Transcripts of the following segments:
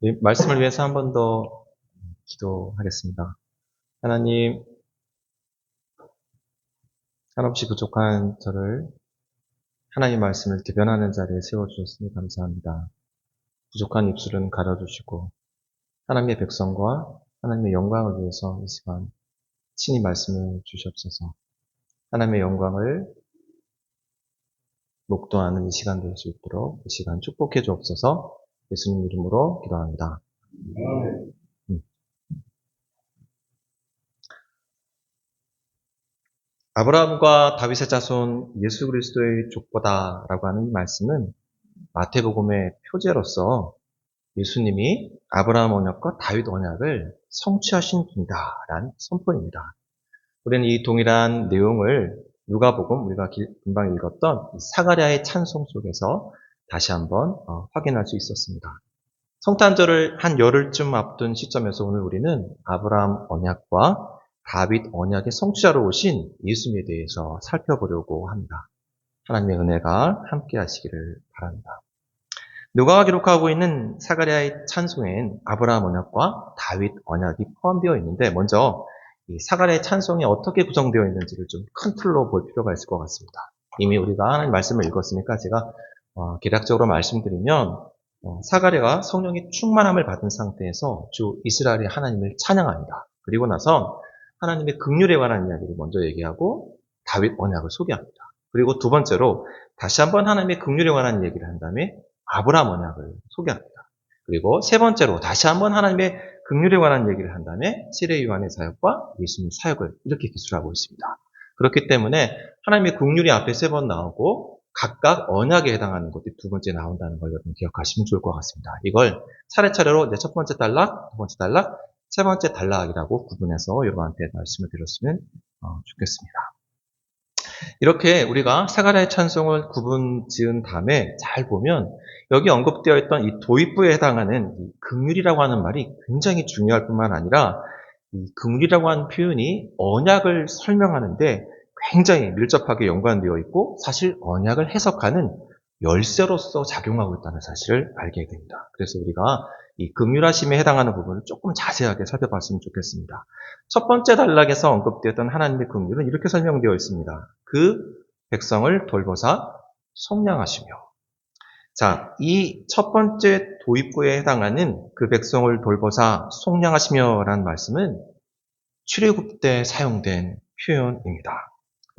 이 말씀을 위해서 한 번 더 기도하겠습니다. 하나님, 한없이 부족한 저를 하나님 말씀을 대변하는 자리에 세워주셨으니 감사합니다. 부족한 입술은 가려주시고 하나님의 백성과 하나님의 영광을 위해서 이 시간 친히 말씀을 주시옵소서. 하나님의 영광을 목도하는 이 시간 될 수 있도록 이 시간 축복해 주옵소서. 예수님 이름으로 기도합니다. 음. 아브라함과 다윗의 자손 예수 그리스도의 족보다라고 하는 이 말씀은 마태복음의 표제로서 예수님이 아브라함 언약과 다윗 언약을 성취하신 분이다라는 선포입니다. 우리는 이 동일한 내용을 누가복음 우리가 금방 읽었던 사가랴의 찬송 속에서 다시 한번 확인할 수 있었습니다. 성탄절을 한 열흘쯤 앞둔 시점에서 오늘 우리는 아브라함 언약과 다윗 언약의 성취자로 오신 예수님에 대해서 살펴보려고 합니다. 하나님의 은혜가 함께 하시기를 바랍니다. 누가가 기록하고 있는 사가랴의 찬송엔 아브라함 언약과 다윗 언약이 포함되어 있는데 먼저 이 사가랴의 찬송이 어떻게 구성되어 있는지를 좀 큰 틀로 볼 필요가 있을 것 같습니다. 이미 우리가 하나님 말씀을 읽었으니까 제가 개략적으로 말씀드리면 사가랴가 성령의 충만함을 받은 상태에서 주 이스라엘의 하나님을 찬양합니다. 그리고 나서 하나님의 긍휼에 관한 이야기를 먼저 얘기하고 다윗 언약을 소개합니다. 그리고 두 번째로 다시 한번 하나님의 긍휼에 관한 얘기를 한 다음에 아브라함 언약을 소개합니다. 그리고 세 번째로 다시 한번 하나님의 긍휼에 관한 얘기를 한 다음에 세례 요한의 사역과 예수님 사역을 이렇게 기술하고 있습니다. 그렇기 때문에 하나님의 긍휼이 앞에 세 번 나오고 각각 언약에 해당하는 것들이 두 번째 나온다는 걸 여러분 기억하시면 좋을 것 같습니다. 이걸 차례차례로 첫 번째 단락, 두 번째 단락, 세 번째 단락이라고 구분해서 여러분한테 말씀을 드렸으면 좋겠습니다. 이렇게 우리가 사가랴의 찬송을 구분 지은 다음에 잘 보면 여기 언급되어 있던 이 도입부에 해당하는 이 긍휼이라고 하는 말이 굉장히 중요할 뿐만 아니라 이 긍휼이라고 하는 표현이 언약을 설명하는데 굉장히 밀접하게 연관되어 있고 사실 언약을 해석하는 열쇠로서 작용하고 있다는 사실을 알게 됩니다. 그래서 우리가 이 긍휼하심에 해당하는 부분을 조금 자세하게 살펴봤으면 좋겠습니다. 첫 번째 단락에서 언급되었던 하나님의 긍휼은 이렇게 설명되어 있습니다. 그 백성을 돌보사 속량하시며. 자, 이 첫 번째 도입부에 해당하는 그 백성을 돌보사 속량하시며라는 말씀은 출애굽 때 사용된 표현입니다.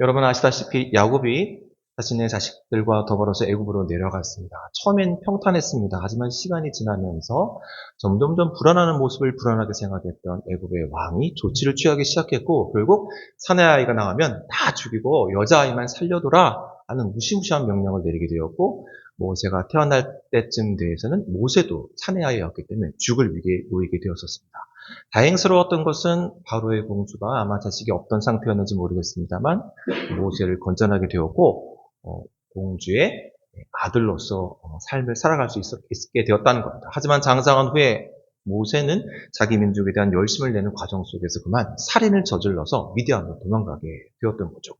여러분 아시다시피 야곱이 자신의 자식들과 더불어서 애굽으로 내려갔습니다. 처음엔 평탄했습니다. 하지만 시간이 지나면서 점점점 불안하는 모습을 불안하게 생각했던 애굽의 왕이 조치를 취하기 시작했고 결국 사내 아이가 나가면 다 죽이고 여자아이만 살려둬라 하는 무시무시한 명령을 내리게 되었고 모세가 태어날 때쯤 돼서는 모세도 사내 아이였기 때문에 죽을 위기에 놓이게 되었었습니다. 다행스러웠던 것은 바로의 공주가 아마 자식이 없던 상태였는지 모르겠습니다만 모세를 건져내게 되었고 공주의 아들로서 삶을 살아갈 수 있게 되었다는 겁니다. 하지만 장성한 후에 모세는 자기 민족에 대한 열심을 내는 과정 속에서 그만 살인을 저질러서 미디안으로 도망가게 되었던 거죠.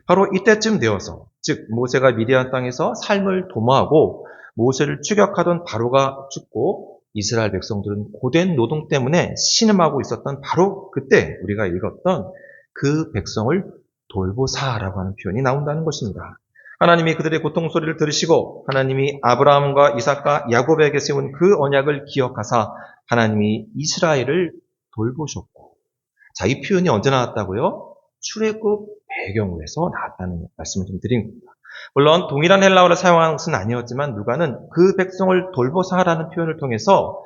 바로 이때쯤 되어서 즉 모세가 미디안 땅에서 삶을 도모하고 모세를 추격하던 바로가 죽고 이스라엘 백성들은 고된 노동 때문에 신음하고 있었던 바로 그때 우리가 읽었던 그 백성을 돌보사라고 하는 표현이 나온다는 것입니다. 하나님이 그들의 고통 소리를 들으시고 하나님이 아브라함과 이삭과 야곱에게 세운 그 언약을 기억하사 하나님이 이스라엘을 돌보셨고 자, 이 표현이 언제 나왔다고요? 출애굽 배경에서 나왔다는 말씀을 좀 드린 겁니다. 물론 동일한 헬라어를 사용한 것은 아니었지만 누가는 그 백성을 돌보사라는 표현을 통해서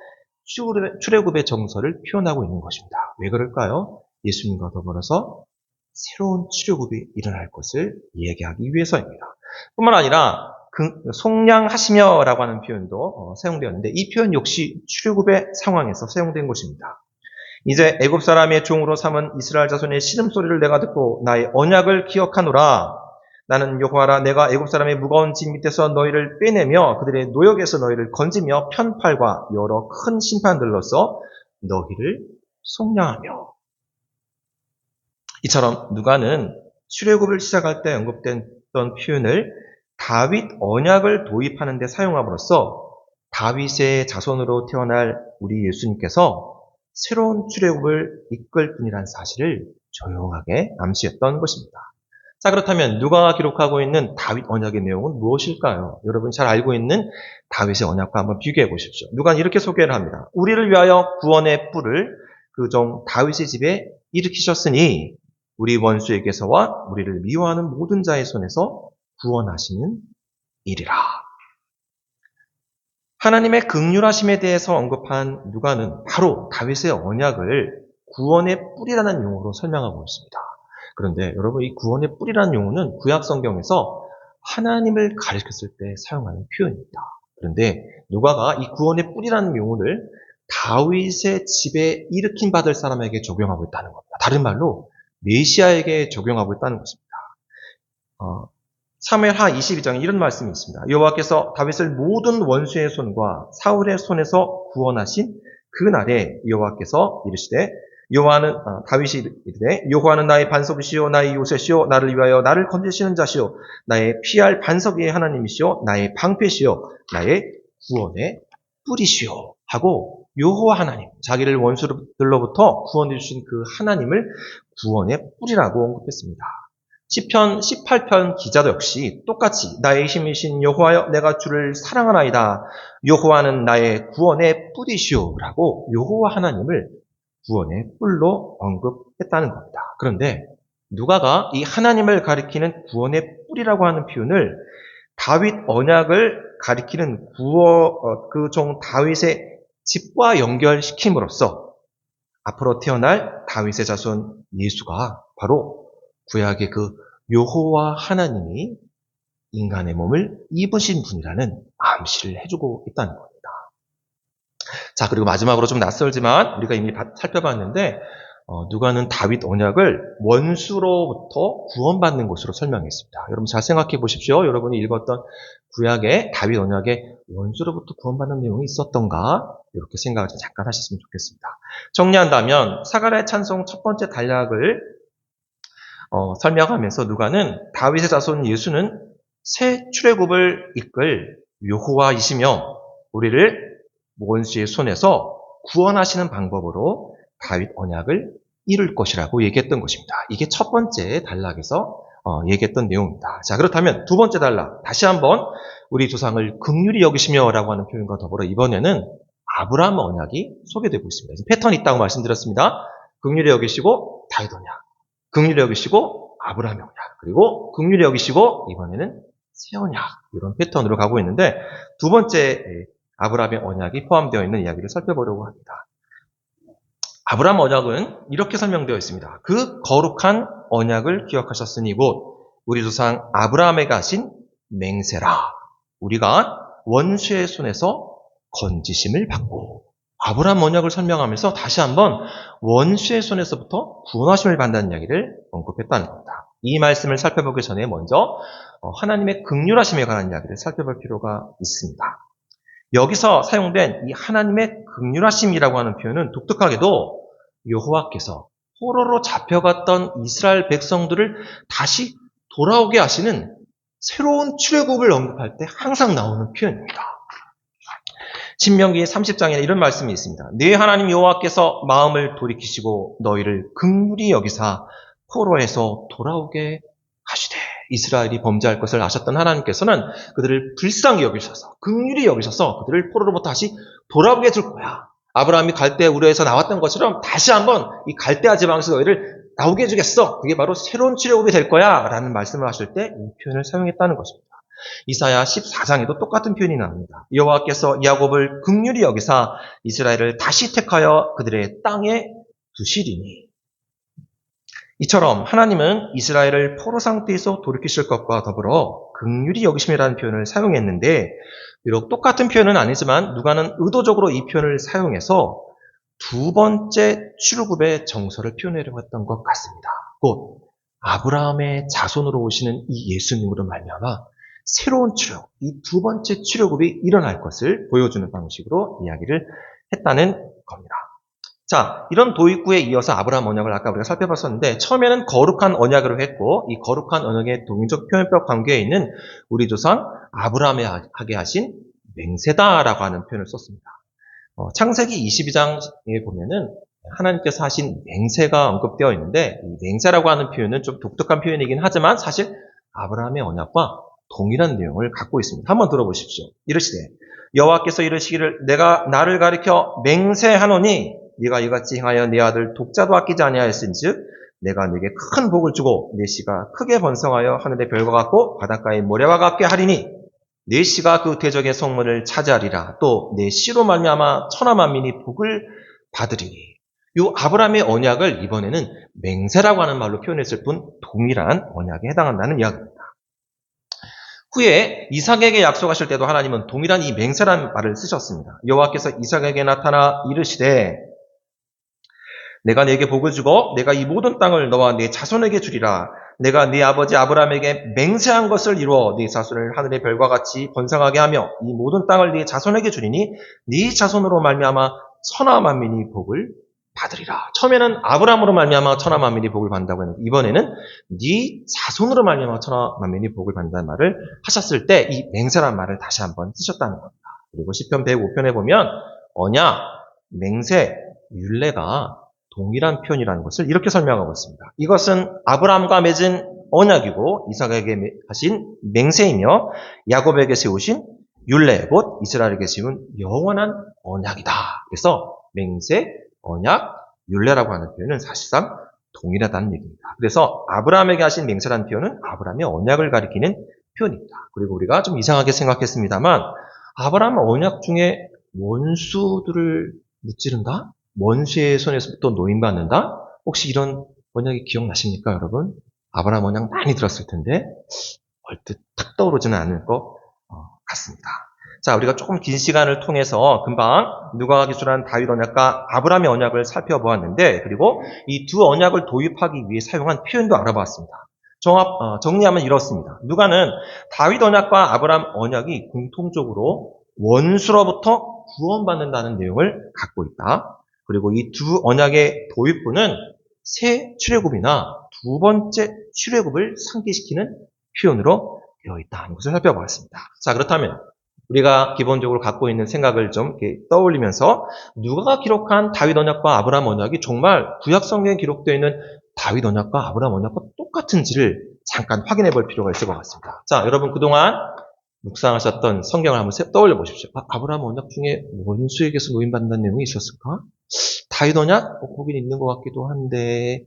출애굽의 정서를 표현하고 있는 것입니다. 왜 그럴까요? 예수님과 더불어서 새로운 출애굽이 일어날 것을 이야기하기 위해서입니다. 뿐만 아니라 속량하시며라고 하는 표현도 사용되었는데 이 표현 역시 출애굽의 상황에서 사용된 것입니다. 이제 애굽 사람의 종으로 삼은 이스라엘 자손의 신음소리를 내가 듣고 나의 언약을 기억하노라. 나는 여호와라 내가 애굽 사람의 무거운 짐 밑에서 너희를 빼내며 그들의 노역에서 너희를 건지며 편팔과 여러 큰 심판들로서 너희를 속량하며. 이처럼 누가는 출애굽을 시작할 때 언급됐던 표현을 다윗 언약을 도입하는 데 사용함으로써 다윗의 자손으로 태어날 우리 예수님께서 새로운 출애굽을 이끌 분이라는 사실을 조용하게 암시했던 것입니다. 자, 그렇다면 누가가 기록하고 있는 다윗 언약의 내용은 무엇일까요? 여러분 잘 알고 있는 다윗의 언약과 한번 비교해 보십시오. 누가는 이렇게 소개를 합니다. 우리를 위하여 구원의 뿔을 그 종 다윗의 집에 일으키셨으니 우리 원수에게서와 우리를 미워하는 모든 자의 손에서 구원하시는 일이라. 하나님의 긍휼하심에 대해서 언급한 누가는 바로 다윗의 언약을 구원의 뿔이라는 용어로 설명하고 있습니다. 그런데 여러분, 이 구원의 뿔이라는 용어는 구약 성경에서 하나님을 가리켰을 때 사용하는 표현입니다. 그런데 누가가 이 구원의 뿔이라는 용어를 다윗의 집에 일으킨 받을 사람에게 적용하고 있다는 겁니다. 다른 말로 메시아에게 적용하고 있다는 것입니다. 사무엘하 22장에 이런 말씀이 있습니다. 여호와께서 다윗을 모든 원수의 손과 사울의 손에서 구원하신 그날에 여호와께서 이르시되 다윗이 이르되 여호와는 나의 반석이시요 나의 요새시요 나를 위하여 나를 건지시는 자시요 나의 피할 반석 위의 하나님이시요 나의 방패시요 나의 구원의 뿔이시요 하고 여호와 하나님, 자기를 원수들로부터 구원해 주신 그 하나님을 구원의 뿔이라고 언급했습니다. 시편 18편 기자도 역시 똑같이 나의 힘이신 여호와여 내가 주를 사랑하나이다. 여호와는 나의 구원의 뿔이시오라고 여호와 하나님을 구원의 뿔로 언급했다는 겁니다. 그런데 누가가 이 하나님을 가리키는 구원의 뿔이라고 하는 표현을 다윗 언약을 가리키는 그 종 다윗의 집과 연결시킴으로써 앞으로 태어날 다윗의 자손 예수가 바로 구약의 그 여호와 하나님이 인간의 몸을 입으신 분이라는 암시를 해주고 있다는 겁니다. 자, 그리고 마지막으로 좀 낯설지만 우리가 이미 살펴봤는데 누가는 다윗 언약을 원수로부터 구원받는 것으로 설명했습니다. 여러분 잘 생각해 보십시오. 여러분이 읽었던 구약의 다윗 언약에 원수로부터 구원받는 내용이 있었던가? 이렇게 생각을 잠깐 하셨으면 좋겠습니다. 정리한다면 사가랴의 찬송 첫 번째 단락을 설명하면서 누가는 다윗의 자손 예수는 새 출애굽을 이끌 여호와이시며 우리를 원수의 손에서 구원하시는 방법으로 다윗 언약을 이룰 것이라고 얘기했던 것입니다. 이게 첫 번째 단락에서 얘기했던 내용입니다. 자, 그렇다면 두 번째 단락, 다시 한번 우리 조상을 긍휼히 여기시며 라고 하는 표현과 더불어 이번에는 아브라함 언약이 소개되고 있습니다. 패턴이 있다고 말씀드렸습니다. 긍휼히 여기시고 다윗 언약, 긍휼히 여기시고 아브라함 언약, 그리고 긍휼히 여기시고 이번에는 새 언약, 이런 패턴으로 가고 있는데 두 번째 아브라함의 언약이 포함되어 있는 이야기를 살펴보려고 합니다. 아브라함 언약은 이렇게 설명되어 있습니다. 그 거룩한 언약을 기억하셨으니 곧 우리 조상 아브라함에게 하신 맹세라. 우리가 원수의 손에서 건지심을 받고 아브라함 언약을 설명하면서 다시 한번 원수의 손에서부터 구원하심을 받는다는 이야기를 언급했다는 겁니다. 이 말씀을 살펴보기 전에 먼저 하나님의 긍휼하심에 관한 이야기를 살펴볼 필요가 있습니다. 여기서 사용된 이 하나님의 긍휼하심이라고 하는 표현은 독특하게도 여호와께서 포로로 잡혀갔던 이스라엘 백성들을 다시 돌아오게 하시는 새로운 출애굽을 언급할 때 항상 나오는 표현입니다. 신명기 30장에 이런 말씀이 있습니다. 네 하나님 여호와께서 마음을 돌이키시고 너희를 긍휼히 여기사 포로에서 돌아오게 하시되 이스라엘이 범죄할 것을 아셨던 하나님께서는 그들을 불쌍히 여기셔서 긍휼히 여기셔서 그들을 포로로부터 다시 돌아오게 해줄 거야. 아브라함이 갈대 우르에서 나왔던 것처럼 다시 한번 이 갈대아 지방에서 너희를 나오게 해주겠어. 그게 바로 새로운 출애굽이 될 거야 라는 말씀을 하실 때 이 표현을 사용했다는 것입니다. 이사야 14장에도 똑같은 표현이 나옵니다. 여호와께서 야곱을 긍휼히 여기사 이스라엘을 다시 택하여 그들의 땅에 두시리니. 이처럼 하나님은 이스라엘을 포로 상태에서 돌이키실 것과 더불어 긍휼히 여기심이라는 표현을 사용했는데 비록 똑같은 표현은 아니지만 누가는 의도적으로 이 표현을 사용해서 두 번째 출애굽의 정서를 표현하려고 했던 것 같습니다. 곧 아브라함의 자손으로 오시는 이 예수님으로 말미암아 새로운 출애굽, 이 두 번째 출애굽이 일어날 것을 보여주는 방식으로 이야기를 했다는 겁니다. 자, 이런 도입구에 이어서 아브라함 언약을 아까 우리가 살펴봤었는데 처음에는 거룩한 언약으로 했고 이 거룩한 언약의 동의적 표현법 관계에 있는 우리 조상 아브라함에게 하신 맹세다라고 하는 표현을 썼습니다. 창세기 22장에 보면은 하나님께서 하신 맹세가 언급되어 있는데 이 맹세라고 하는 표현은 좀 독특한 표현이긴 하지만 사실 아브라함의 언약과 동일한 내용을 갖고 있습니다. 한번 들어보십시오. 이르시되 여호와께서 이르시기를 내가 나를 가리켜 맹세하노니 네가 이같이 행하여 네 아들 독자도 아끼지 아니하였은즉 내가 네게 큰 복을 주고 네 씨가 크게 번성하여 하늘의 별과 같고 바닷가의 모래와 같게 하리니 네 씨가 그 대적의 성문을 차지하리라. 또 네 씨로 말미암아 천하 만민이 복을 받으리니. 이 아브라함의 언약을 이번에는 맹세라고 하는 말로 표현했을 뿐 동일한 언약에 해당한다는 이야기입니다. 후에 이삭에게 약속하실 때도 하나님은 동일한 이 맹세라는 말을 쓰셨습니다. 여호와께서 이삭에게 나타나 이르시되 내가 네게 복을 주고 내가 이 모든 땅을 너와 네 자손에게 주리라. 내가 네 아버지 아브라함에게 맹세한 것을 이루어 네 자손을 하늘의 별과 같이 번성하게 하며 이 모든 땅을 네 자손에게 주리니 네 자손으로 말미암아 천하 만민이 복을 받으리라. 처음에는 아브라함으로 말미암아 천하 만민이 복을 받는다고 했는데 이번에는 네 자손으로 말미암아 천하 만민이 복을 받는다는 말을 하셨을 때 이 맹세라는 말을 다시 한번 쓰셨다는 겁니다. 그리고 시편 105편에 보면 언약, 맹세, 율례가 동일한 표현이라는 것을 이렇게 설명하고 있습니다. 이것은 아브라함과 맺은 언약이고 이삭에게 하신 맹세이며 야곱에게 세우신 율례, 곧 이스라엘에게 세운 영원한 언약이다. 그래서 맹세, 언약, 율례라고 하는 표현은 사실상 동일하다는 얘기입니다. 그래서 아브라함에게 하신 맹세라는 표현은 아브라함의 언약을 가리키는 표현입니다. 그리고 우리가 좀 이상하게 생각했습니다만 아브라함 언약 중에 원수들을 무찌른다? 원수의 손에서부터 노임받는다? 혹시 이런 언약이 기억나십니까, 여러분? 아브라함 언약 많이 들었을 텐데 얼뜻 탁 떠오르지는 않을 것 같습니다. 자, 우리가 조금 긴 시간을 통해서 금방 누가가 기술한 다윗 언약과 아브라함의 언약을 살펴보았는데 그리고 이 두 언약을 도입하기 위해 사용한 표현도 알아봤습니다. 정리하면 이렇습니다. 누가는 다윗 언약과 아브라함 언약이 공통적으로 원수로부터 구원받는다는 내용을 갖고 있다. 그리고 이 두 언약의 도입부는 새 출애굽이나 두 번째 출애굽을 상기시키는 표현으로 되어 있다는 것을 살펴보았습니다. 자, 그렇다면 우리가 기본적으로 갖고 있는 생각을 좀 이렇게 떠올리면서 누가가 기록한 다윗 언약과 아브라함 언약이 정말 구약 성경에 기록되어 있는 다윗 언약과 아브라함 언약과 똑같은지를 잠깐 확인해 볼 필요가 있을 것 같습니다. 자, 여러분 그동안 묵상하셨던 성경을 한번 떠올려 보십시오. 아브라함 언약 중에 원수에게서 노임받는다는 내용이 있었을까? 다윗 언약? 거긴 있는 것 같기도 한데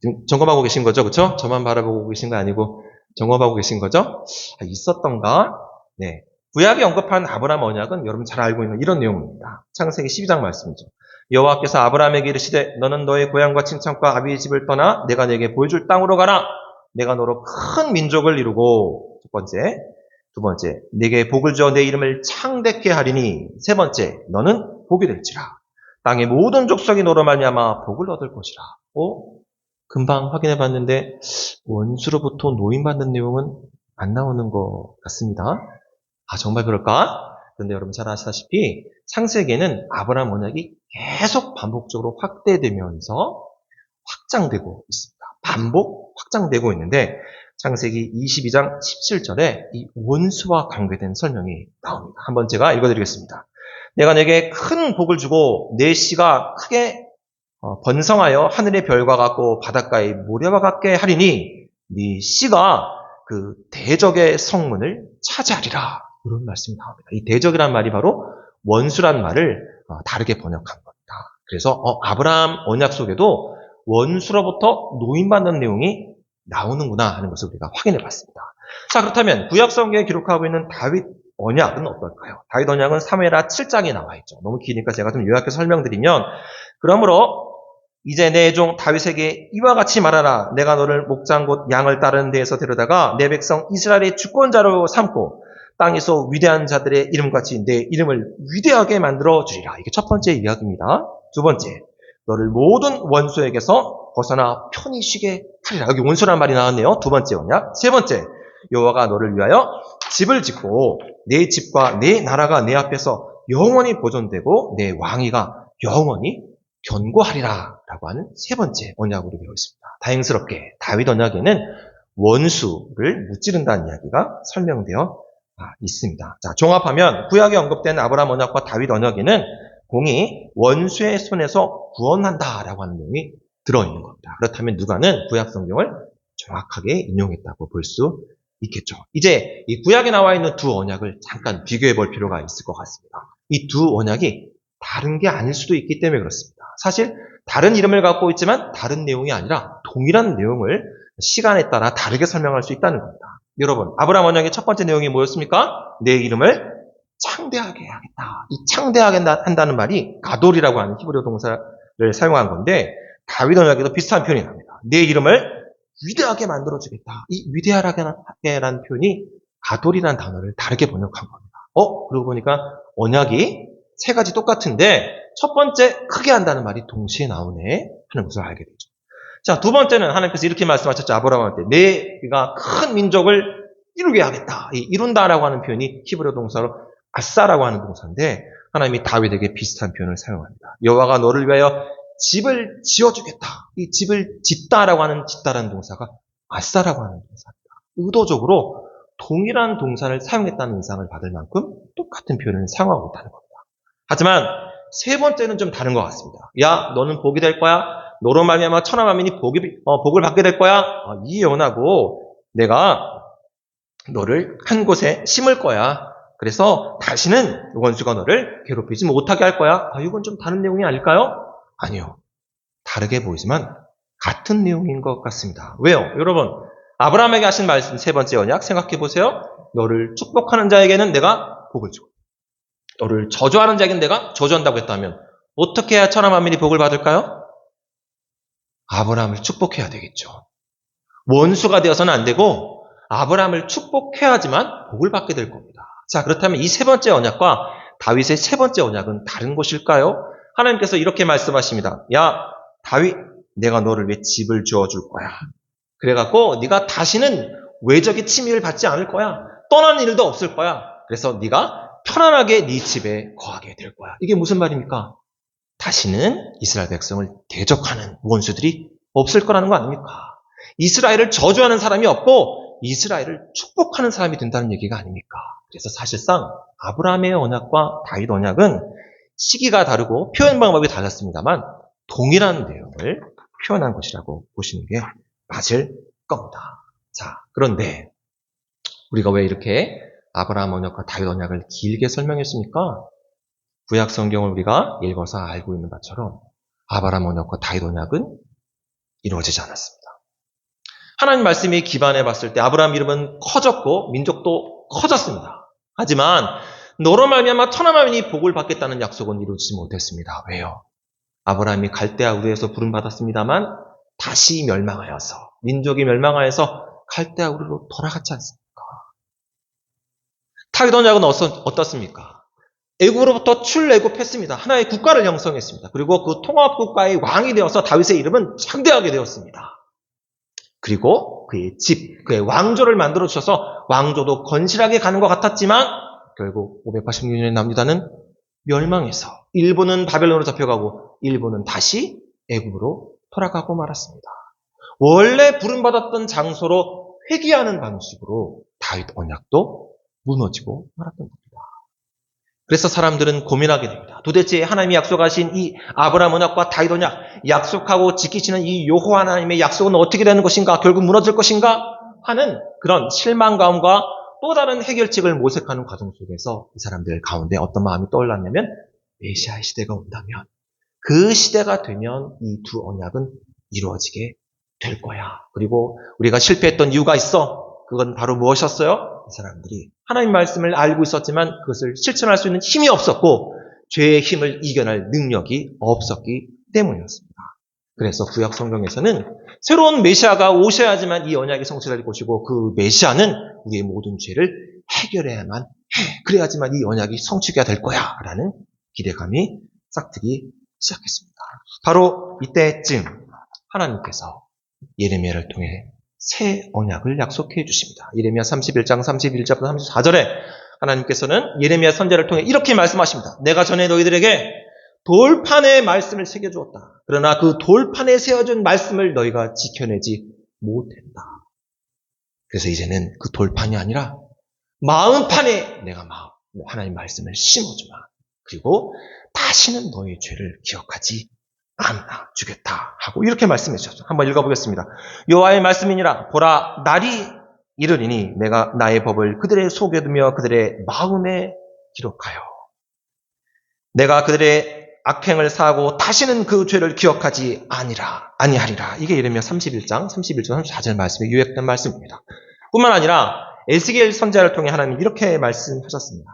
지금 점검하고 계신 거죠? 그렇죠? 저만 바라보고 계신 거 아니고 점검하고 계신 거죠? 있었던가? 네. 구약에 언급한 아브라함 언약은 여러분 잘 알고 있는 이런 내용입니다. 창세기 12장 말씀이죠. 여호와께서 아브라함에게 이르시되 너는 너의 고향과 친척과 아비의 집을 떠나 내가 네게 보여줄 땅으로 가라. 내가 너로 큰 민족을 이루고 첫 번째, 두 번째, 네게 복을 주어 내 이름을 창대케 하리니 세 번째, 너는 복이 될지라. 땅의 모든 족속이 너로 말미암아 복을 얻을 것이라. 금방 확인해 봤는데 원수로부터 노임받는 내용은 안 나오는 것 같습니다. 정말 그럴까? 그런데 여러분 잘 아시다시피 창세기에는 아브라함 언약이 계속 반복적으로 확대되면서 확장되고 있습니다. 반복 확장되고 있는데 창세기 22장 17절에 이 원수와 관계된 설명이 나옵니다. 한번 제가 읽어드리겠습니다. 내가 내게 큰 복을 주고 내 씨가 크게 번성하여 하늘의 별과 같고 바닷가의 모래와 같게 하리니 네 씨가 그 대적의 성문을 차지하리라. 이런 말씀이 나옵니다. 이 대적이란 말이 바로 원수란 말을 다르게 번역한 겁니다. 그래서 아브라함 언약 속에도 원수로부터 노임받는 내용이 나오는구나 하는 것을 우리가 확인해 봤습니다. 자, 그렇다면 구약 성경에 기록하고 있는 다윗 언약은 어떨까요? 다윗 언약은 사무엘하 7장에 나와 있죠. 너무 기니까 제가 좀 요약해서 설명드리면 그러므로 이제 내 종 다윗에게 이와 같이 말하라. 내가 너를 목장 곧 양을 따르는 데에서 데려다가 내 백성 이스라엘의 주권자로 삼고 땅에서 위대한 자들의 이름같이 내 이름을 위대하게 만들어 주리라. 이게 첫 번째 이야기입니다. 두 번째, 너를 모든 원수에게서 벗어나 편히 쉬게 하리라. 여기 원수란 말이 나왔네요. 두 번째 언약. 세 번째, 여호와가 너를 위하여 집을 짓고 내 집과 내 나라가 내 앞에서 영원히 보존되고 내 왕위가 영원히 견고하리라 라고 하는 세 번째 언약으로 되어 있습니다. 다행스럽게 다윗 언약에는 원수를 무찌른다는 이야기가 설명되어 있습니다. 자, 종합하면 구약에 언급된 아브라함 언약과 다윗 언약에는 공이 원수의 손에서 구원한다라고 하는 내용이 들어있는 겁니다. 그렇다면 누가는 구약 성경을 정확하게 인용했다고 볼 수 있겠죠. 이제 이 구약에 나와 있는 두 언약을 잠깐 비교해 볼 필요가 있을 것 같습니다. 이 두 언약이 다른 게 아닐 수도 있기 때문에 그렇습니다. 사실 다른 이름을 갖고 있지만 다른 내용이 아니라 동일한 내용을 시간에 따라 다르게 설명할 수 있다는 겁니다. 여러분, 아브라함 언약의 첫 번째 내용이 뭐였습니까? 내 이름을 창대하게 해야겠다. 이 창대하게 한다는 말이 가돌이라고 하는 히브리 동사를 사용한 건데 다윗 언약에도 비슷한 표현이 납니다. 내 이름을 위대하게 만들어주겠다. 이 위대하게라는 표현이 가돌이라는 단어를 다르게 번역한 겁니다. 그러고 보니까 언약이 세 가지 똑같은데 첫 번째 크게 한다는 말이 동시에 나오네 하는 것을 알게 되죠. 자, 두 번째는 하나님께서 이렇게 말씀하셨죠. 아브라함한테 내가 큰 민족을 이루게 하겠다. 이 이룬다라고 하는 표현이 히브리 동사로 아싸라고 하는 동사인데 하나님이 다윗에게 비슷한 표현을 사용합니다. 여호와가 너를 위하여 집을 지어주겠다. 이 집을 짓다라고 하는 짓다라는 동사가 아싸라고 하는 동사입니다. 의도적으로 동일한 동사를 사용했다는 인상을 받을 만큼 똑같은 표현을 사용하고 있다는 겁니다. 하지만 세 번째는 좀 다른 것 같습니다. 야, 너는 복이 될 거야. 너로 말미암아 천하 만민이 복을 받게 될 거야. 이 예언하고 내가 너를 한 곳에 심을 거야. 그래서 다시는 원수가 너를 괴롭히지 못하게 할 거야. 이건 좀 다른 내용이 아닐까요? 아니요. 다르게 보이지만 같은 내용인 것 같습니다. 왜요? 여러분, 아브라함에게 하신 말씀 세 번째 언약 생각해 보세요. 너를 축복하는 자에게는 내가 복을 주고 너를 저주하는 자에게는 내가 저주한다고 했다면 어떻게 해야 천하 만민이 복을 받을까요? 아브라함을 축복해야 되겠죠. 원수가 되어서는 안 되고 아브라함을 축복해야지만 복을 받게 될 겁니다. 자, 그렇다면 이 세 번째 언약과 다윗의 세 번째 언약은 다른 것일까요? 하나님께서 이렇게 말씀하십니다. 야, 다윗, 내가 너를 위해 집을 지어줄 거야. 그래갖고 네가 다시는 외적의 침입을 받지 않을 거야. 떠나는 일도 없을 거야. 그래서 네가 편안하게 네 집에 거하게 될 거야. 이게 무슨 말입니까? 다시는 이스라엘 백성을 대적하는 원수들이 없을 거라는 거 아닙니까? 이스라엘을 저주하는 사람이 없고 이스라엘을 축복하는 사람이 된다는 얘기가 아닙니까? 그래서 사실상 아브라함의 언약과 다윗 언약은 시기가 다르고 표현 방법이 달랐습니다만 동일한 내용을 표현한 것이라고 보시는 게 맞을 겁니다. 자, 그런데 우리가 왜 이렇게 아브라함 언약과 다윗 언약을 길게 설명했습니까? 구약 성경을 우리가 읽어서 알고 있는 것처럼 아브라함 언약과 다윗 언약은 이루어지지 않았습니다. 하나님 말씀이 기반해 봤을 때 아브라함 이름은 커졌고 민족도 커졌습니다. 하지만 너로 말미암아 천하 만민이 복을 받겠다는 약속은 이루어지지 못했습니다. 왜요? 아브라함이 갈대아 우르에서 부름받았습니다만 다시 멸망하여서 민족이 멸망하여서 갈대아 우르로 돌아갔지 않습니까? 다윗 언약은 어떻습니까? 애굽으로부터 출애굽했습니다. 하나의 국가를 형성했습니다. 그리고 그 통합국가의 왕이 되어서 다윗의 이름은 창대하게 되었습니다. 그리고 그의 집, 그의 왕조를 만들어 주셔서 왕조도 건실하게 가는 것 같았지만 결국 586년에 남유다는 멸망해서 일부는 바벨론으로 잡혀가고 일부는 다시 애굽으로 돌아가고 말았습니다. 원래 부름받았던 장소로 회귀하는 방식으로 다윗 언약도 무너지고 말았던 겁니다. 그래서 사람들은 고민하게 됩니다. 도대체 하나님이 약속하신 이 아브라함 언약과 다윗 언약, 약속하고 지키시는 이 여호와 하나님의 약속은 어떻게 되는 것인가? 결국 무너질 것인가? 하는 그런 실망감과 또 다른 해결책을 모색하는 과정 속에서 이 사람들 가운데 어떤 마음이 떠올랐냐면 메시아의 시대가 온다면 그 시대가 되면 이 두 언약은 이루어지게 될 거야. 그리고 우리가 실패했던 이유가 있어. 그건 바로 무엇이었어요? 이 사람들이 하나님 말씀을 알고 있었지만 그것을 실천할 수 있는 힘이 없었고 죄의 힘을 이겨낼 능력이 없었기 때문이었습니다. 그래서 구약 성경에서는 새로운 메시아가 오셔야지만 이 언약이 성취될 것이고 그 메시아는 우리의 모든 죄를 해결해야만 해. 그래야지만 이 언약이 성취가 될 거야 라는 기대감이 싹트기 시작했습니다. 바로 이때쯤 하나님께서 예레미야를 통해 새 언약을 약속해 주십니다. 예레미야 31장 31절부터 34절에 하나님께서는 예레미야 선지자를 통해 이렇게 말씀하십니다. 내가 전에 너희들에게 돌판에 말씀을 새겨주었다. 그러나 그 돌판에 세워준 말씀을 너희가 지켜내지 못했다. 그래서 이제는 그 돌판이 아니라 마음판에 내가 하나님 말씀을 심어주마. 그리고 다시는 너의 죄를 기억하지 않아 주겠다 하고 이렇게 말씀해 주셨죠. 한번 읽어보겠습니다. 여호와의 말씀이니라. 보라, 날이 이르리니 내가 나의 법을 그들의 속에 두며 그들의 마음에 기록하여 내가 그들의 악행을 사하고 다시는 그 죄를 기억하지 아니하리라. 이게 예레미야 31장 34절 말씀에 요약된 말씀입니다. 뿐만 아니라 에스겔 선지자를 통해 하나님이 이렇게 말씀하셨습니다.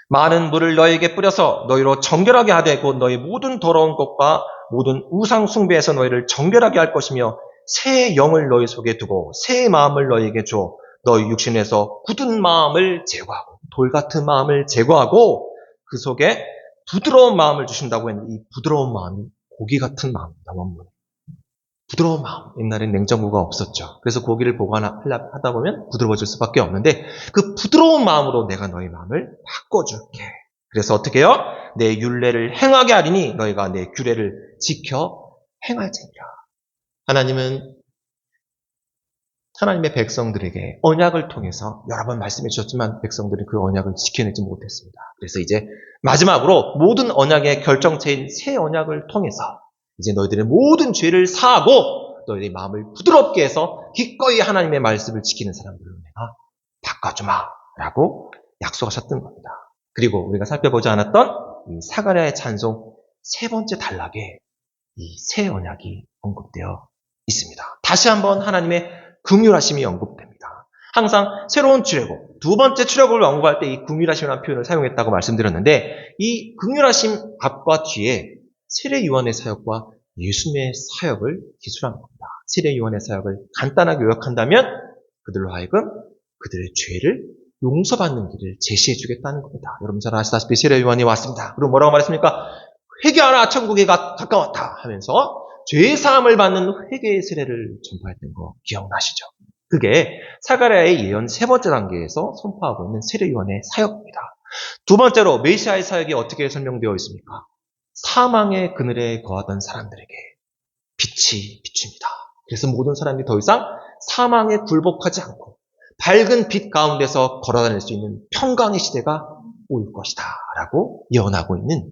많은 물을 너에게 뿌려서 너희로 정결하게 하되 곧 너희 모든 더러운 것과 모든 우상 숭배에서 너희를 정결하게 할 것이며 새 영을 너희 속에 두고 새 마음을 너희에게 줘 너희 육신에서 굳은 마음을 제거하고 돌 같은 마음을 제거하고 그 속에 부드러운 마음을 주신다고 했는데 이 부드러운 마음이 고기 같은 마음입니다. 원문에. 부드러운 마음. 옛날엔 냉장고가 없었죠. 그래서 고기를 보관하다 보면 부드러워질 수밖에 없는데 그 부드러운 마음으로 내가 너희 마음을 바꿔줄게. 그래서 어떻게 해요? 내 율례를 행하게 하리니 너희가 내 규례를 지켜 행할지니라. 하나님은 하나님의 백성들에게 언약을 통해서 여러 번 말씀해 주셨지만 백성들이 그 언약을 지켜내지 못했습니다. 그래서 이제 마지막으로 모든 언약의 결정체인 새 언약을 통해서 이제 너희들의 모든 죄를 사하고 너희들의 마음을 부드럽게 해서 기꺼이 하나님의 말씀을 지키는 사람들로 내가 바꿔주마 라고 약속하셨던 겁니다. 그리고 우리가 살펴보지 않았던 이 사가랴의 찬송 세 번째 단락에 이 새 언약이 언급되어 있습니다. 다시 한번 하나님의 긍휼하심이 언급됩니다. 항상 새로운 출애굽, 두 번째 출애굽을 언급할 때 이 긍휼하심이라는 표현을 사용했다고 말씀드렸는데 이 긍휼하심 앞과 뒤에 세례요한의 사역과 예수님의 사역을 기술한 겁니다. 세례요한의 사역을 간단하게 요약한다면 그들로 하여금 그들의 죄를 용서받는 길을 제시해 주겠다는 겁니다. 여러분 잘 아시다시피 세례요한이 왔습니다. 그리고 뭐라고 말했습니까? 회개하라 천국이 가까웠다 하면서 죄사함을 받는 회개의 세례를 전파했던 거 기억나시죠? 그게 사가랴의 예언 세 번째 단계에서 선포하고 있는 세례요한의 사역입니다. 두 번째로 메시아의 사역이 어떻게 설명되어 있습니까? 사망의 그늘에 거하던 사람들에게 빛이 비춥니다. 그래서 모든 사람이 더 이상 사망에 굴복하지 않고 밝은 빛 가운데서 걸어다닐 수 있는 평강의 시대가 올 것이다 라고 예언하고 있는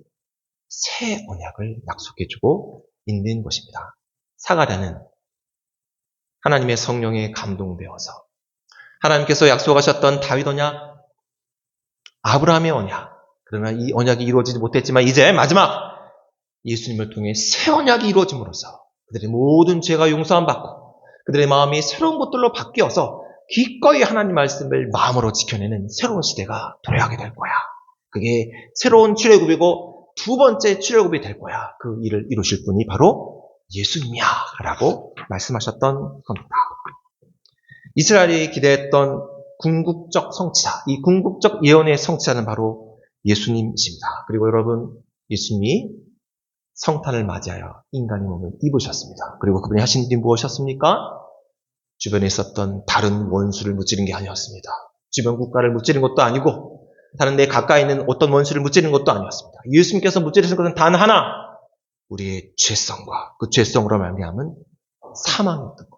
새 언약을 약속해주고 있는 것입니다. 사가랴는 하나님의 성령에 감동되어서 하나님께서 약속하셨던 다윗 언약, 아브라함의 언약, 그러나 이 언약이 이루어지지 못했지만 이제 마지막 예수님을 통해 새 언약이 이루어짐으로써 그들의 모든 죄가 용서함 받고 그들의 마음이 새로운 것들로 바뀌어서 기꺼이 하나님 말씀을 마음으로 지켜내는 새로운 시대가 도래하게 될 거야. 그게 새로운 출애굽이고 두 번째 출애굽이 될 거야. 그 일을 이루실 분이 바로 예수님이야 라고 말씀하셨던 겁니다. 이스라엘이 기대했던 궁극적 성취자, 이 궁극적 예언의 성취자는 바로 예수님이십니다. 그리고 여러분, 예수님이 성탄을 맞이하여 인간의 몸을 입으셨습니다. 그리고 그분이 하신 일이 무엇이었습니까? 주변에 있었던 다른 원수를 무찌른 게 아니었습니다. 주변 국가를 무찌른 것도 아니고 다른 데 가까이 있는 어떤 원수를 무찌른 것도 아니었습니다. 예수님께서 무찌르신 것은 단 하나, 우리의 죄성과 그 죄성으로 말미암은 사망이었던 겁니다.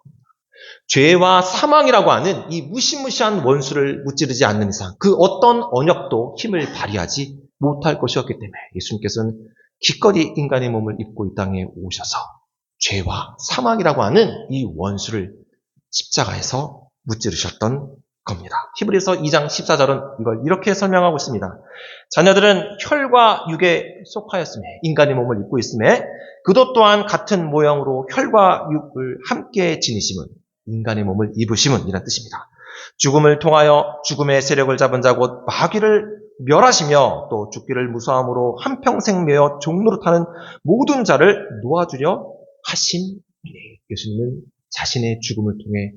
죄와 사망이라고 하는 이 무시무시한 원수를 무찌르지 않는 이상 그 어떤 언약도 힘을 발휘하지 못할 것이었기 때문에 예수님께서는 기꺼이 인간의 몸을 입고 이 땅에 오셔서 죄와 사망이라고 하는 이 원수를 십자가에서 무찌르셨던 겁니다. 히브리서 2장 14절은 이걸 이렇게 설명하고 있습니다. 자녀들은 혈과 육에 속하였으며 인간의 몸을 입고 있음에 그도 또한 같은 모형으로 혈과 육을 함께 지니심은 인간의 몸을 입으심은 이란 뜻입니다. 죽음을 통하여 죽음의 세력을 잡은 자 곧 마귀를 멸하시며 또 죽기를 무서함으로 한평생 매어 종노릇하는 모든 자를 놓아주려 하심이니 예수님은 자신의 죽음을 통해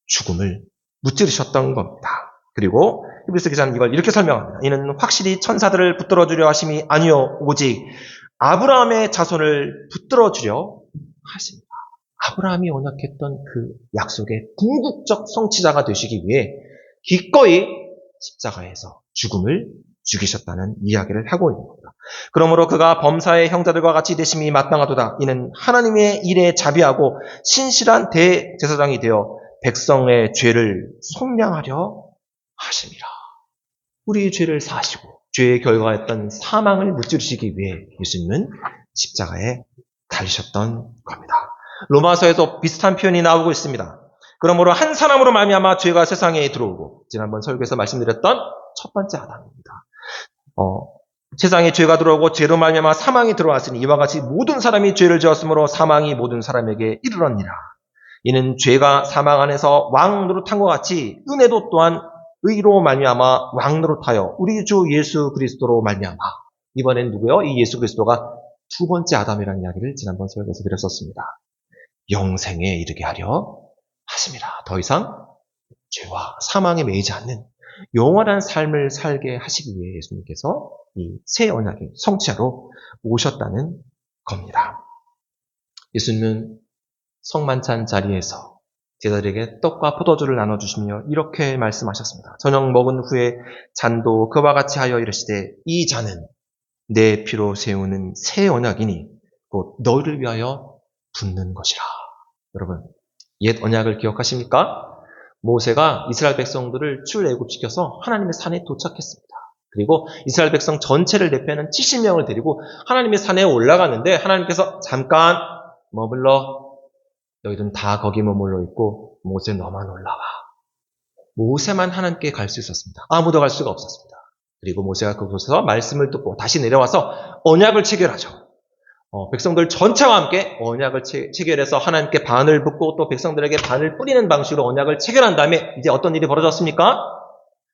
죽음을 무찌르셨던 겁니다. 그리고 히브리서 기자는 이걸 이렇게 설명합니다. 이는 확실히 천사들을 붙들어주려 하심이 아니요 오직 아브라함의 자손을 붙들어주려 하십니다. 아브라함이 언약했던 그 약속의 궁극적 성취자가 되시기 위해 기꺼이 십자가에서 죽음을 죽이셨다는 이야기를 하고 있는 겁니다. 그러므로 그가 범사의 형제들과 같이 되심이 마땅하도다. 이는 하나님의 일에 자비하고 신실한 대제사장이 되어 백성의 죄를 속량하려 하심이라. 우리의 죄를 사하시고 죄의 결과였던 사망을 무찌르시기 위해 예수님은 십자가에 달리셨던 겁니다. 로마서에도 비슷한 표현이 나오고 있습니다. 그러므로 한 사람으로 말미암아 죄가 세상에 들어오고, 지난번 설교에서 말씀드렸던 첫 번째 아담입니다. 세상에 죄가 들어오고 죄로 말미암아 사망이 들어왔으니 이와 같이 모든 사람이 죄를 지었으므로 사망이 모든 사람에게 이르렀니라. 이는 죄가 사망 안에서 왕 노릇한 것 같이 은혜도 또한 의로 말미암아 왕 노릇하여 우리 주 예수 그리스도로 말미암아. 이번엔 누구요? 이 예수 그리스도가 두 번째 아담이라는 이야기를 지난번 설교에서 드렸었습니다. 영생에 이르게 하려 하심이라. 더 이상 죄와 사망에 매이지 않는 영원한 삶을 살게 하시기 위해 예수님께서 이 새 언약의 성취하러 오셨다는 겁니다. 예수님은 성만찬 자리에서 제자들에게 떡과 포도주를 나눠주시며 이렇게 말씀하셨습니다. 저녁 먹은 후에 잔도 그와 같이 하여 이르시되 이 잔은 내 피로 세우는 새 언약이니 곧 너희를 위하여 붓는 것이라. 여러분, 옛 언약을 기억하십니까? 모세가 이스라엘 백성들을 출애굽시켜서 하나님의 산에 도착했습니다. 그리고 이스라엘 백성 전체를 대표하는 70명을 데리고 하나님의 산에 올라갔는데 하나님께서 잠깐 머물러, 너희들은 다 거기 머물러 있고 모세 너만 올라와. 모세만 하나님께 갈 수 있었습니다. 아무도 갈 수가 없었습니다. 그리고 모세가 그곳에서 말씀을 듣고 다시 내려와서 언약을 체결하죠. 백성들 전체와 함께 언약을 체결해서 하나님께 반을 붓고 또 백성들에게 반을 뿌리는 방식으로 언약을 체결한 다음에 이제 어떤 일이 벌어졌습니까?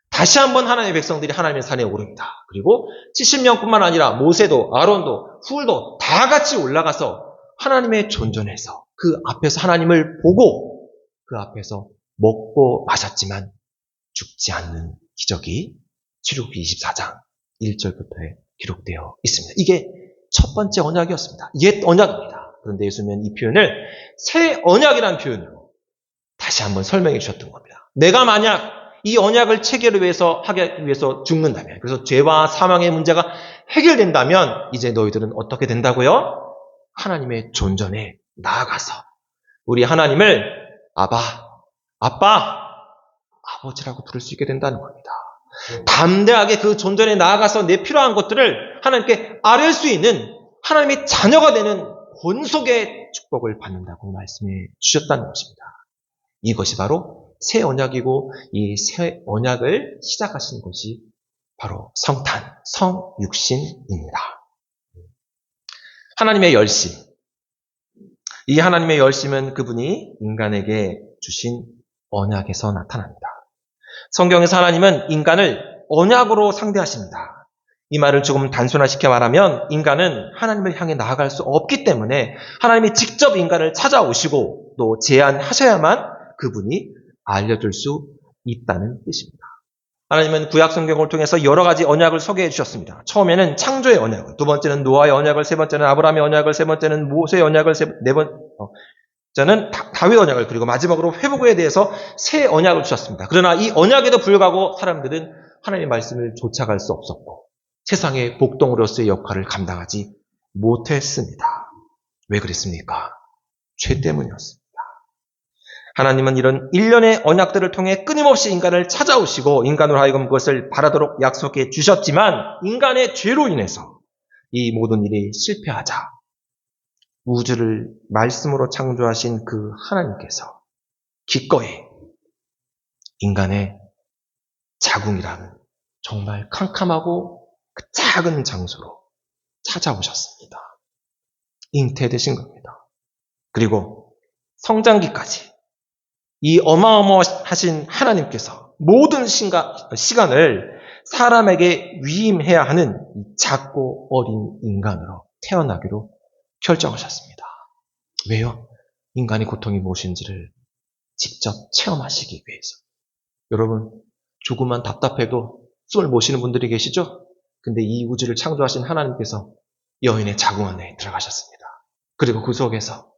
다시 한번 하나님의 백성들이 하나님의 산에 오릅니다. 그리고 70명뿐만 아니라 모세도 아론도 훌도 다 같이 올라가서 하나님의 존전에서 그 앞에서 하나님을 보고 그 앞에서 먹고 마셨지만 죽지 않는 기적이 출애굽기 24장 1절부터에 기록되어 있습니다. 이게 첫 번째 언약이었습니다. 옛 언약입니다. 그런데 예수님은 이 표현을 새 언약이라는 표현으로 다시 한번 설명해 주셨던 겁니다. 내가 만약 이 언약을 체결하기 위해서 죽는다면, 그래서 죄와 사망의 문제가 해결된다면 이제 너희들은 어떻게 된다고요? 하나님의 존전에 나아가서 우리 하나님을 아바, 아빠, 아버지라고 부를 수 있게 된다는 겁니다. 담대하게 그 존전에 나아가서 내 필요한 것들을 하나님께 아뢰을 수 있는 하나님의 자녀가 되는 권속의 축복을 받는다고 말씀해 주셨다는 것입니다. 이것이 바로 새 언약이고 이 새 언약을 시작하신 것이 바로 성탄, 성육신입니다. 하나님의 열심. 이 하나님의 열심은 그분이 인간에게 주신 언약에서 나타납니다. 성경에서 하나님은 인간을 언약으로 상대하십니다. 이 말을 조금 단순화시켜 말하면 인간은 하나님을 향해 나아갈 수 없기 때문에 하나님이 직접 인간을 찾아오시고 또 제안하셔야만 그분이 알려줄 수 있다는 뜻입니다. 하나님은 구약 성경을 통해서 여러 가지 언약을 소개해 주셨습니다. 처음에는 창조의 언약을, 두 번째는 노아의 언약을, 세 번째는 아브라함의 언약을, 세 번째는 모세의 언약을, 저는 다윗 언약을, 그리고 마지막으로 회복에 대해서 새 언약을 주셨습니다. 그러나 이 언약에도 불구하고 사람들은 하나님의 말씀을 쫓아갈 수 없었고 세상의 복동으로서의 역할을 감당하지 못했습니다. 왜 그랬습니까? 죄 때문이었습니다. 하나님은 이런 일련의 언약들을 통해 끊임없이 인간을 찾아오시고 인간으로 하여금 그것을 바라도록 약속해 주셨지만 인간의 죄로 인해서 이 모든 일이 실패하자 우주를 말씀으로 창조하신 그 하나님께서 기꺼이 인간의 자궁이라는 정말 캄캄하고 그 작은 장소로 찾아오셨습니다. 잉태되신 겁니다. 그리고 성장기까지 이 어마어마하신 하나님께서 모든 시간을 사람에게 위임해야 하는 작고 어린 인간으로 태어나기로 결정하셨습니다. 왜요? 인간의 고통이 무엇인지를 직접 체험하시기 위해서. 여러분, 조금만 답답해도 숨을 못 쉬는 분들이 계시죠? 근데 이 우주를 창조하신 하나님께서 여인의 자궁 안에 들어가셨습니다. 그리고 그 속에서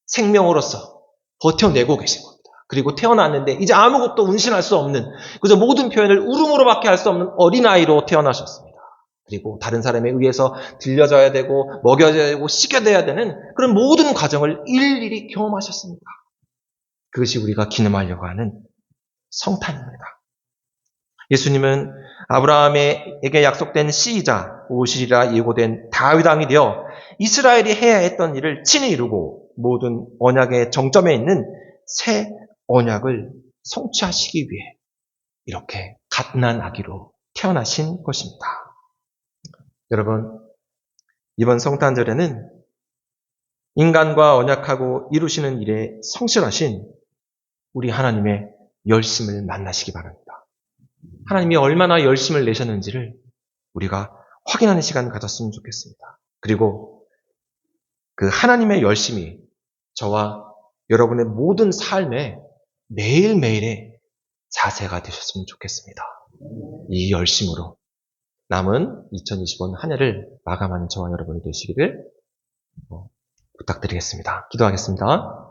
생명으로서 버텨내고 계신 겁니다. 그리고 태어났는데 이제 아무것도 운신할 수 없는, 그저 모든 표현을 울음으로밖에 할 수 없는 어린아이로 태어나셨습니다. 그리고 다른 사람에 의해서 들려져야 되고 먹여져야 되고 씻겨져야 되는 그런 모든 과정을 일일이 경험하셨습니다. 그것이 우리가 기념하려고 하는 성탄입니다. 예수님은 아브라함에게 약속된 씨이자 오시리라 예고된 다윗 왕이 되어 이스라엘이 해야 했던 일을 친히 이루고 모든 언약의 정점에 있는 새 언약을 성취하시기 위해 이렇게 갓난 아기로 태어나신 것입니다. 여러분, 이번 성탄절에는 인간과 언약하고 이루시는 일에 성실하신 우리 하나님의 열심을 만나시기 바랍니다. 하나님이 얼마나 열심을 내셨는지를 우리가 확인하는 시간을 가졌으면 좋겠습니다. 그리고 그 하나님의 열심이 저와 여러분의 모든 삶에 매일매일의 자세가 되셨으면 좋겠습니다. 이 열심으로 남은 2025년 한 해를 마감하는 저와 여러분이 되시기를 부탁드리겠습니다. 기도하겠습니다.